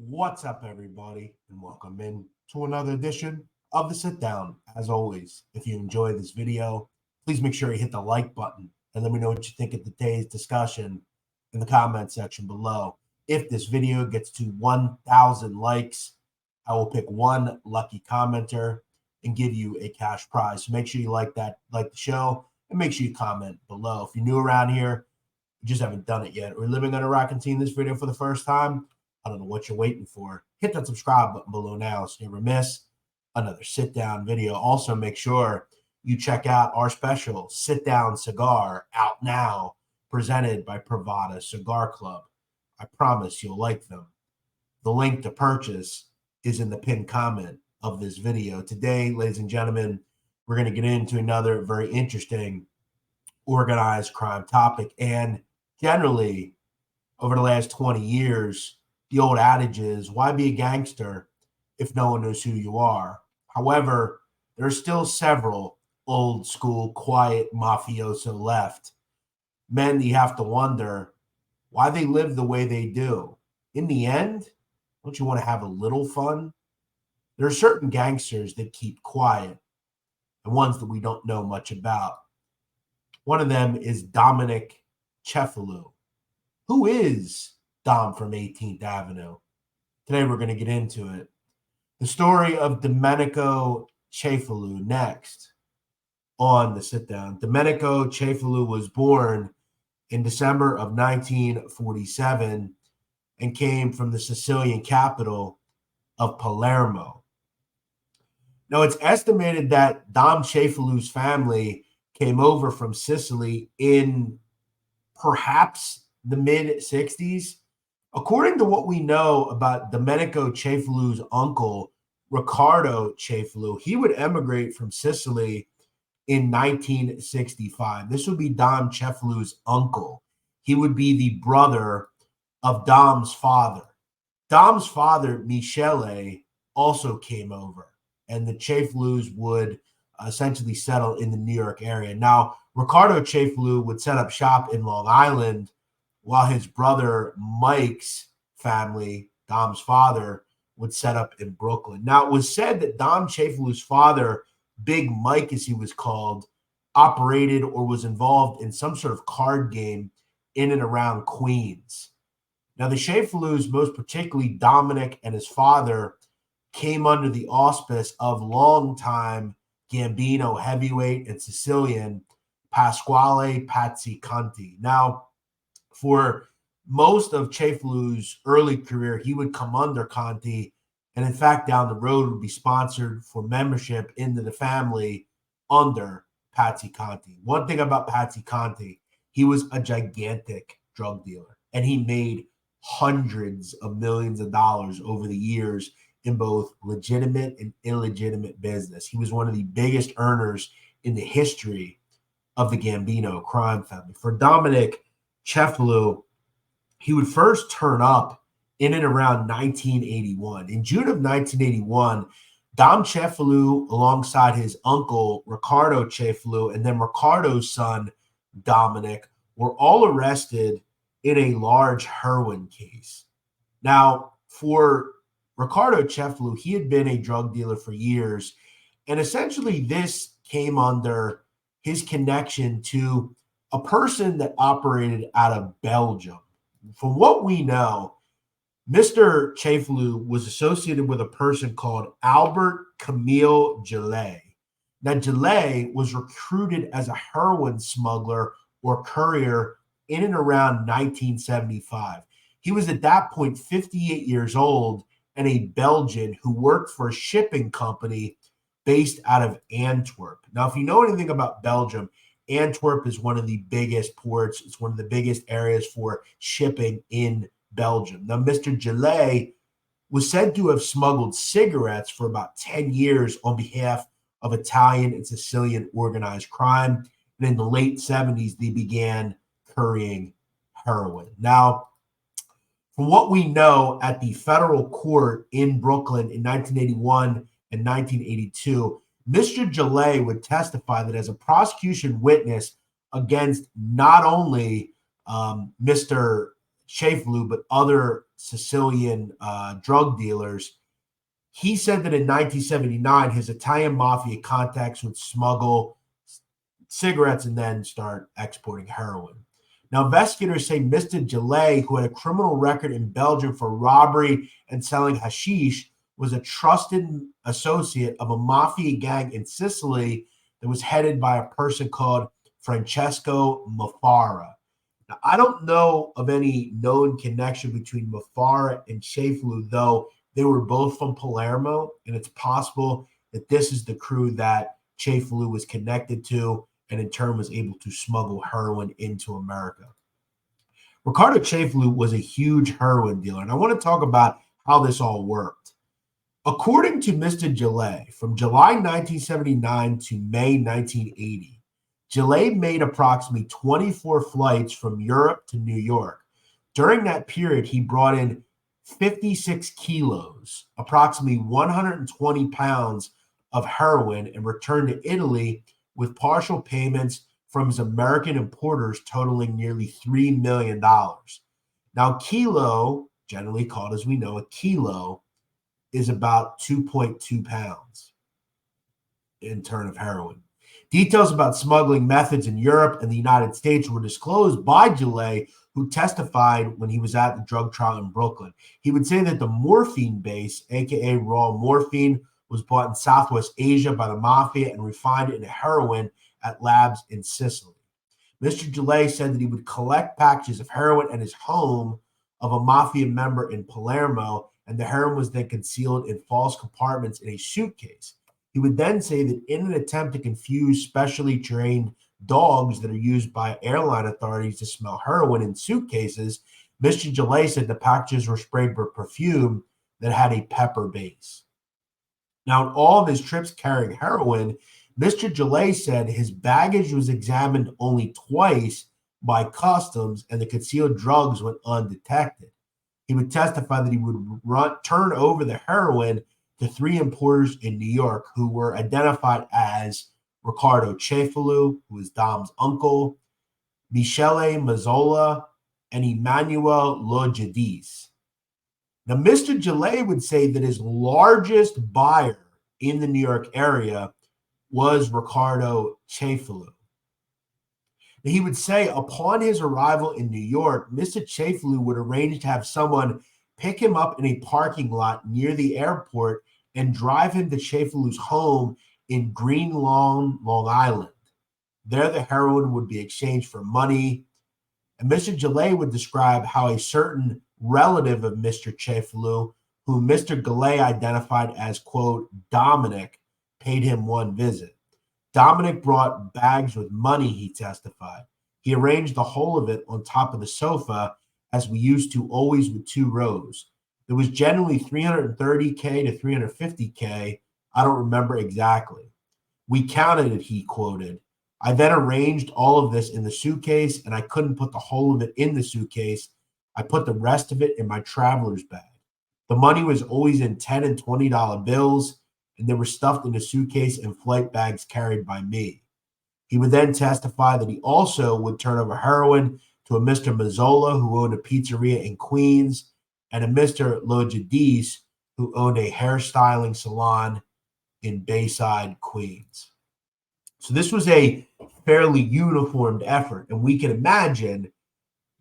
What's up, everybody, and welcome in to another edition of the Sit Down. As always, if you enjoy this video, please make sure you hit the like button and let me know what you think of today's discussion in the comment section below. If this video gets to 1,000 likes, I will pick one lucky commenter and give you a cash prize. So make sure you like the show, and make sure you comment below. If you're new around here, you just haven't done it yet, or living on a rock and seeing this video for the first time, I don't know what you're waiting for. Hit that subscribe button below now so you never miss another sit down video. Also, make sure you check out our special sit down cigar out now, presented by Pravada Cigar Club. I promise you'll like them. The link to purchase is in the pinned comment of this video. Today, ladies and gentlemen, we're going to get into another very interesting organized crime topic. And generally, over the last 20 years, the old adage is, why be a gangster if no one knows who you are? However, there are still several old school, quiet mafioso left. Men that you have to wonder why they live the way they do. In the end, don't you want to have a little fun? There are certain gangsters that keep quiet and ones that we don't know much about. One of them is Dominic Cefalu. Who is Dom from 18th Avenue? Today we're going to get into it. The story of Domenico Cefalu next on the sit down. Domenico Cefalu was born in December of 1947 and came from the Sicilian capital of Palermo. Now, it's estimated that Dom Cefalu's family came over from Sicily in perhaps the mid-60s. According to what we know about Domenico Cefalu's uncle, Riccardo Cefalu, he would emigrate from Sicily in 1965. This would be Dom Cefalu's uncle. He would be the brother of Dom's father. Dom's father, Michele, also came over, and the Cefalus would essentially settle in the New York area. Now, Riccardo Cefalu would set up shop in Long Island, while his brother Mike's family, Dom's father, would set up in Brooklyn. Now, it was said that Dom Cefalu's father, Big Mike as he was called, operated or was involved in some sort of card game in and around Queens. Now, the Cefalus, most particularly Dominic and his father, came under the auspice of longtime Gambino heavyweight and Sicilian Pasquale Patsy Conti. Now, for most of Cefalu's early career, he would come under Conti, and in fact, down the road would be sponsored for membership into the family under Patsy Conti. One thing about Patsy Conti, he was a gigantic drug dealer, and he made hundreds of millions of dollars over the years in both legitimate and illegitimate business. He was one of the biggest earners in the history of the Gambino crime family. For Dominic Cefalu, he would first turn up in and around 1981. In June of 1981, Dom Cefalu, alongside his uncle, Riccardo Cefalu, and then Riccardo's son, Dominic, were all arrested in a large heroin case. Now, for Riccardo Cefalu, he had been a drug dealer for years, and essentially this came under his connection to a person that operated out of Belgium. From what we know, Mr. Cefalu was associated with a person called Albert Camille Gillet. Now, Gillet was recruited as a heroin smuggler or courier in and around 1975. He was at that point 58 years old and a Belgian who worked for a shipping company based out of Antwerp. Now, if you know anything about Belgium, Antwerp is one of the biggest ports. It's one of the biggest areas for shipping in Belgium. Now, Mr. Gillet was said to have smuggled cigarettes for about 10 years on behalf of Italian and Sicilian organized crime. And in the late 70s, they began currying heroin. Now, from what we know at the federal court in Brooklyn in 1981 and 1982, Mr. Gillet would testify that as a prosecution witness against not only Mr. Cefalu, but other Sicilian drug dealers. He said that in 1979, his Italian mafia contacts would smuggle cigarettes and then start exporting heroin. Now, investigators say Mr. Gillet, who had a criminal record in Belgium for robbery and selling hashish, was a trusted associate of a mafia gang in Sicily that was headed by a person called Francesco Mafara. Now, I don't know of any known connection between Mafara and Cefalu, though they were both from Palermo, and it's possible that this is the crew that Cefalu was connected to and in turn was able to smuggle heroin into America. Ricardo Cefalu was a huge heroin dealer, and I want to talk about how this all worked. According to Mr. Gillet, from July 1979 to May 1980, Gillet made approximately 24 flights from Europe to New York. During that period, he brought in 56 kilos, approximately 120 pounds of heroin, and returned to Italy with partial payments from his American importers totaling nearly $3 million. Now, kilo, generally called as we know, a kilo, is about 2.2 pounds in turn of heroin. Details about smuggling methods in Europe and the United States were disclosed by Gillet, who testified when he was at the drug trial in Brooklyn. He would say that the morphine base, aka raw morphine, was bought in Southwest Asia by the mafia and refined into heroin at labs in Sicily. Mr. Gillet said that he would collect packages of heroin at his home of a mafia member in Palermo, and the heroin was then concealed in false compartments in a suitcase. He would then say that in an attempt to confuse specially trained dogs that are used by airline authorities to smell heroin in suitcases, Mr. Gillet said the packages were sprayed with perfume that had a pepper base. Now, in all of his trips carrying heroin, Mr. Gillet said his baggage was examined only twice by customs and the concealed drugs went undetected. He would testify that he would turn over the heroin to 3 importers in New York who were identified as Ricardo Cefalu, who is Dom's uncle, Michele Mazzola, and Emmanuel Logidis. Now, Mr. Gillet would say that his largest buyer in the New York area was Ricardo Cefalu. He would say upon his arrival in New York, Mr. Cefalu would arrange to have someone pick him up in a parking lot near the airport and drive him to Cefalu's home in Green Lawn, Long Island. There, the heroin would be exchanged for money. And Mr. Gillet would describe how a certain relative of Mr. Cefalu, whom Mr. Gillet identified as, quote, Dominic, paid him one visit. Dominic brought bags with money, he testified. He arranged the whole of it on top of the sofa, as we used to, always with 2 rows. It was generally $330K to $350K. I don't remember exactly. We counted it, he quoted. I then arranged all of this in the suitcase, and I couldn't put the whole of it in the suitcase. I put the rest of it in my traveler's bag. The money was always in $10 and $20 bills, and they were stuffed in a suitcase and flight bags carried by me. He would then testify that he also would turn over heroin to a Mr. Mazzola, who owned a pizzeria in Queens, and a Mr. Logidis, who owned a hairstyling salon in Bayside, Queens. So this was a fairly uniformed effort, and we can imagine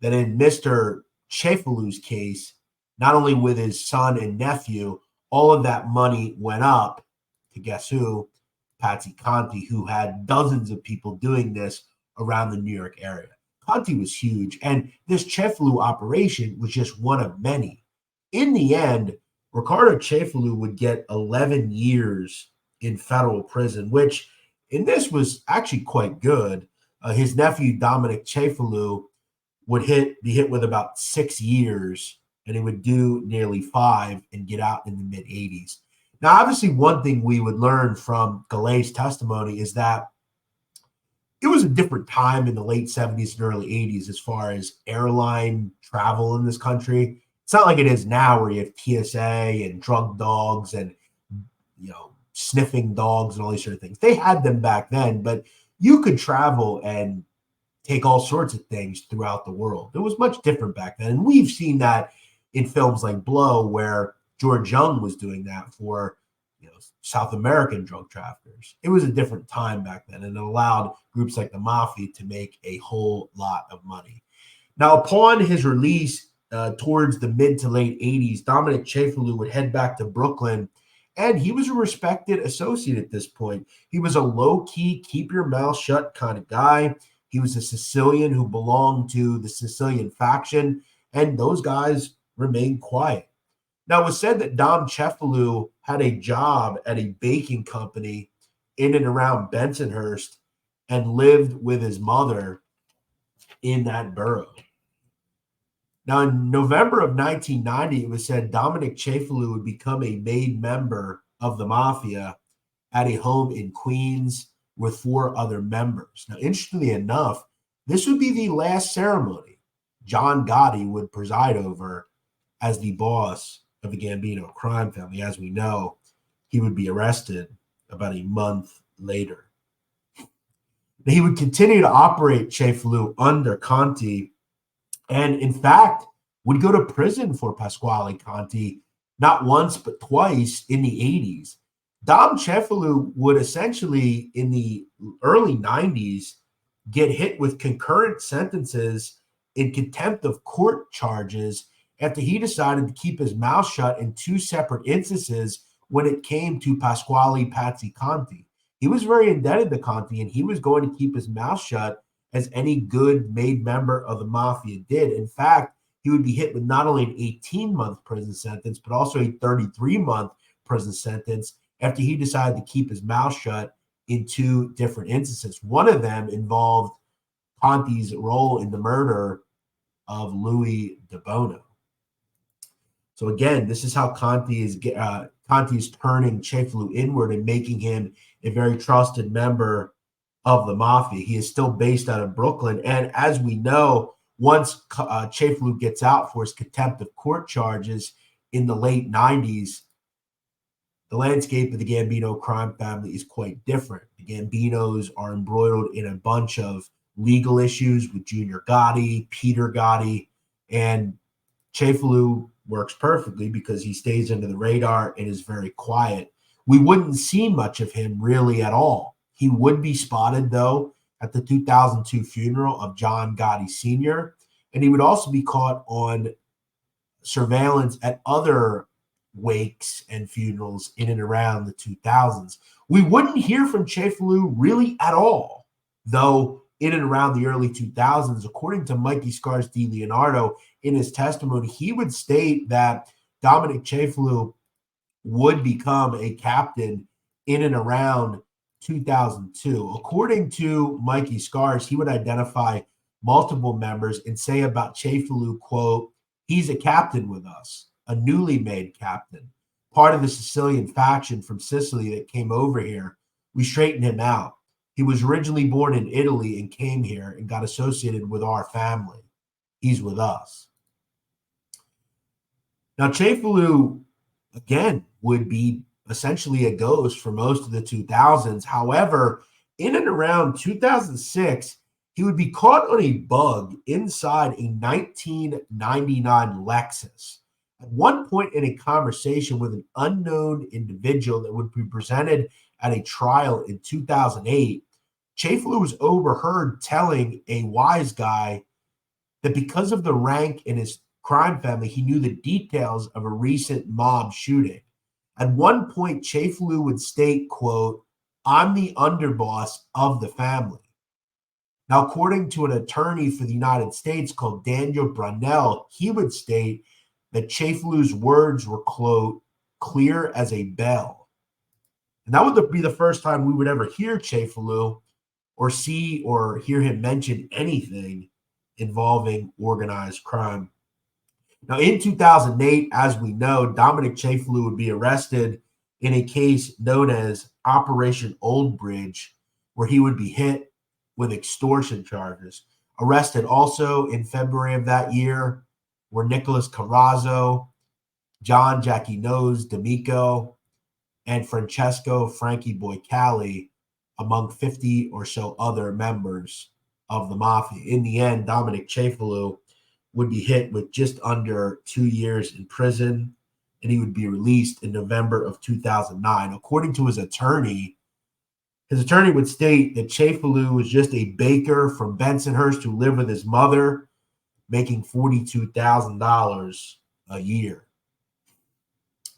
that in Mr. Cefalu's case, not only with his son and nephew, all of that money went up to guess who? Patsy Conti, who had dozens of people doing this around the New York area. Conti was huge, and this Cefalu operation was just one of many. In the end, Ricardo Cefalu would get 11 years in federal prison, which in this was actually quite good. His nephew, Dominic Cefalu, would be hit with about 6 years, and he would do nearly 5 and get out in the mid-'80s. Now, obviously, one thing we would learn from Gillet's testimony is that it was a different time in the late 70s and early 80s as far as airline travel in this country. It's not like it is now where you have TSA and drug dogs and, sniffing dogs and all these sort of things. They had them back then, but you could travel and take all sorts of things throughout the world. It was much different back then. And we've seen that in films like Blow, where George Young was doing that for South American drug traffickers. It was a different time back then, and it allowed groups like the Mafia to make a whole lot of money. Now, upon his release towards the mid to late 80s, Dominic Cefalu would head back to Brooklyn, and he was a respected associate at this point. He was a low-key, keep your mouth shut kind of guy. He was a Sicilian who belonged to the Sicilian faction, and those guys remained quiet. Now, it was said that Dom Cefalu had a job at a baking company in and around Bensonhurst and lived with his mother in that borough. Now, in November of 1990, it was said Dominic Cefalu would become a made member of the Mafia at a home in Queens with 4 other members. Now, interestingly enough, this would be the last ceremony John Gotti would preside over as the boss of the Gambino crime family. As we know, he would be arrested about a month later. Now, he would continue to operate Cefalu under Conti, and in fact, would go to prison for Pasquale Conti not once but twice in the 80s. Dom Cefalu would essentially, in the early 90s, get hit with concurrent sentences in contempt of court charges after he decided to keep his mouth shut in 2 separate instances when it came to Pasquale Patsy Conti. He was very indebted to Conti, and he was going to keep his mouth shut as any good made member of the Mafia did. In fact, he would be hit with not only an 18-month prison sentence, but also a 33-month prison sentence after he decided to keep his mouth shut in 2 different instances. One of them involved Conti's role in the murder of Louis De Bono. So again, this is how Conti is turning Cefalu inward and making him a very trusted member of the Mafia. He is still based out of Brooklyn, and as we know, once Cefalu gets out for his contempt of court charges in the late 90s, the landscape of the Gambino crime family is quite different. The Gambinos are embroiled in a bunch of legal issues with Junior Gotti, Peter Gotti, and Cefalu works perfectly because he stays under the radar and is very quiet. We wouldn't see much of him really at all. He would be spotted, though, at the 2002 funeral of John Gotti Sr., and he would also be caught on surveillance at other wakes and funerals in and around the 2000s. We wouldn't hear from Cefalu really at all, though in and around the early 2000s, according to Mikey Scars Di Leonardo, in his testimony, he would state that Dominic Cefalu would become a captain in and around 2002. According to Mikey Scars, he would identify multiple members and say about Cefalu, quote, "He's a captain with us, a newly made captain, part of the Sicilian faction from Sicily that came over here. We straightened him out. He was originally born in Italy and came here and got associated with our family. He's with us." Now, Cefalu, again, would be essentially a ghost for most of the 2000s. However, in and around 2006, he would be caught on a bug inside a 1999 Lexus. At one point in a conversation with an unknown individual that would be presented at a trial in 2008, Cefalu was overheard telling a wise guy that because of the rank in his crime family, he knew the details of a recent mob shooting. At one point, Cefalu would state, quote, "I'm the underboss of the family." Now, according to an attorney for the United States called Daniel Brunel, he would state that Cefalu's words were, quote, "clear as a bell." And that would be the first time we would ever hear Cefalu or see or hear him mention anything involving organized crime. Now, in 2008, as we know, Dominic Cefalu would be arrested in a case known as Operation Old Bridge, where he would be hit with extortion charges. Arrested also in February of that year were Nicholas Carrazzo, John Jackie Nose D'Amico, and Francesco Frankie Boy Cali, among 50 or so other members of the Mafia. In the end, Dominic Cefalu would be hit with just under 2 years in prison, and he would be released in November of 2009. According to his attorney would state that Cefalu was just a baker from Bensonhurst who lived with his mother, making $42,000 a year.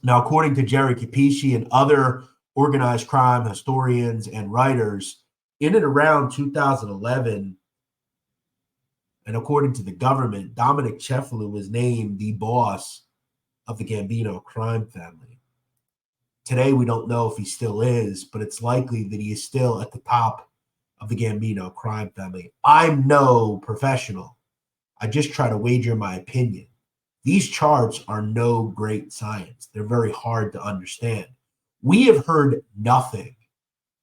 Now, according to Jerry Capisci and other organized crime historians and writers, in and around 2011, and according to the government, Dominic Cefalu was named the boss of the Gambino crime family. Today, we don't know if he still is, but it's likely that he is still at the top of the Gambino crime family. I'm no professional. I just try to wager my opinion. These charts are no great science. They're very hard to understand. We have heard nothing,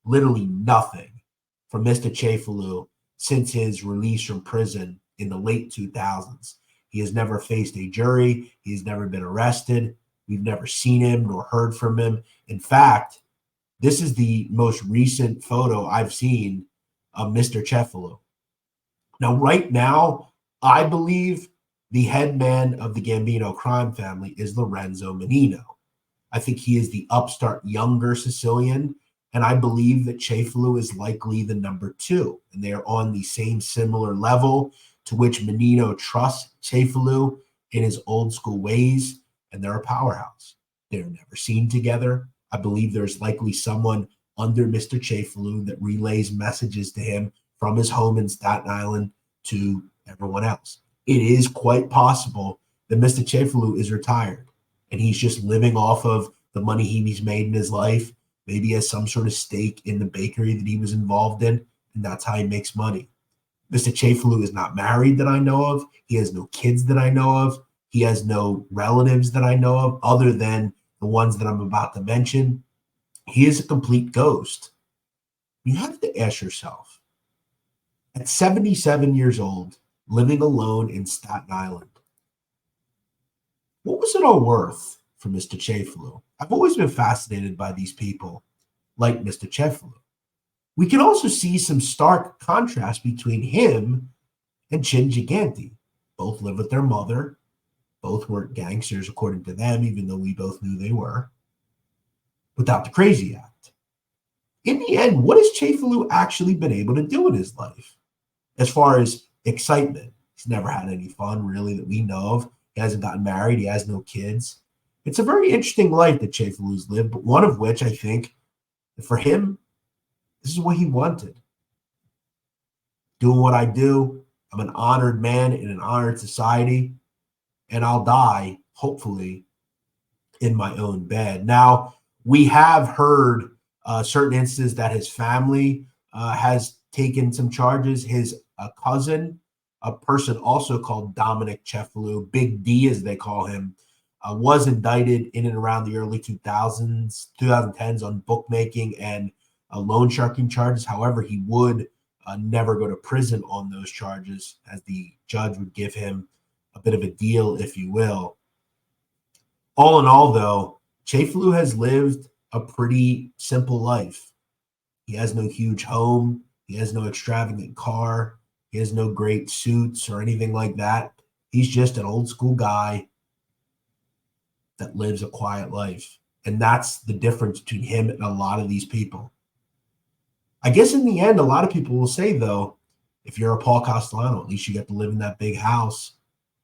literally nothing, from Mr. Cefalu since his release from prison in the late 2000s. He has never faced a jury. He has never been arrested. We've never seen him nor heard from him. In fact, this is the most recent photo I've seen of Mr. Cefalu. Now, right now, I believe the head man of the Gambino crime family is Lorenzo Menino. I think he is the upstart younger Sicilian, and I believe that Cefalu is likely the number two, and they are on the same similar level to which Menino trusts Cefalu in his old school ways, and they're a powerhouse. They're never seen together. I believe there's likely someone under Mr. Cefalu that relays messages to him from his home in Staten Island to everyone else. It is quite possible that Mr. Cefalu is retired and he's just living off of the money he's made in his life. Maybe he has some sort of stake in the bakery that he was involved in, and that's how he makes money. Mr. Cefalu is not married that I know of. He has no kids that I know of. He has no relatives that I know of other than the ones that I'm about to mention. He is a complete ghost. You have to ask yourself, at 77 years old, living alone in Staten Island, what was it all worth for Mr. Cefalu? I've always been fascinated by these people like Mr. Cefalu. We can also see some stark contrast between him and Chin Giganti. Both live with their mother. Both weren't gangsters, according to them, even though we both knew they were, without the Crazy Act. In the end, what has Cefalu actually been able to do in his life? As far as excitement, he's never had any fun, really, that we know of. He hasn't gotten married. He has no kids. It's a very interesting life that Cefalu's lived, but one of which I think, for him, this is what he wanted. Doing what I do. I'm an honored man in an honored society, and I'll die, hopefully, in my own bed. Now, we have heard certain instances that his family has taken some charges. His cousin, a person also called Dominic Cefalu, Big D as they call him, was indicted in and around the early 2010s on bookmaking and loan sharking charges. However, he would never go to prison on those charges, as the judge would give him a bit of a deal, if you will. All in all, though, Cefalu has lived a pretty simple life. He has no huge home. He has no extravagant car. He has no great suits or anything like that. He's just an old school guy that lives a quiet life. And that's the difference between him and a lot of these people. I guess in the end, a lot of people will say, though, if you're a Paul Castellano, at least you get to live in that big house.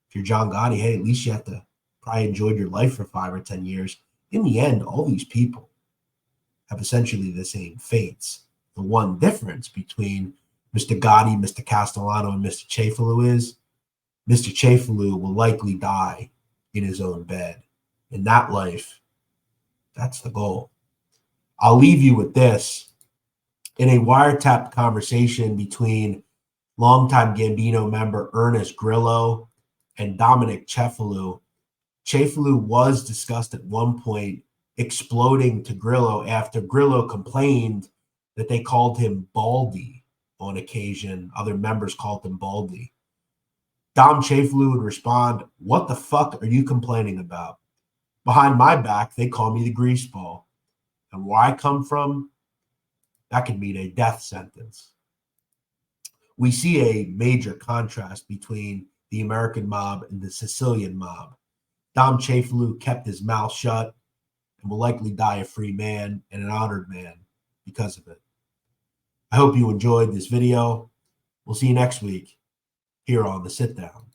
If you're John Gotti, hey, at least you have to probably enjoyed your life for 5 or 10 years. In the end, all these people have essentially the same fates. The one difference between Mr. Gotti, Mr. Castellano, and Mr. Cefalu is Mr. Cefalu will likely die in his own bed. In that life, that's the goal. I'll leave you with this. In a wiretap conversation between longtime Gambino member Ernest Grillo and Dominic Cefalu, Cefalu was discussed at one point exploding to Grillo after Grillo complained that they called him Baldy on occasion. Other members called him Baldy. Dom Cefalu would respond, "What the fuck are you complaining about? Behind my back, they call me the greaseball. And where I come from, that could mean a death sentence." We see a major contrast between the American mob and the Sicilian mob. Dom Cefalu kept his mouth shut and will likely die a free man and an honored man because of it. I hope you enjoyed this video. We'll see you next week here on the Sit Down.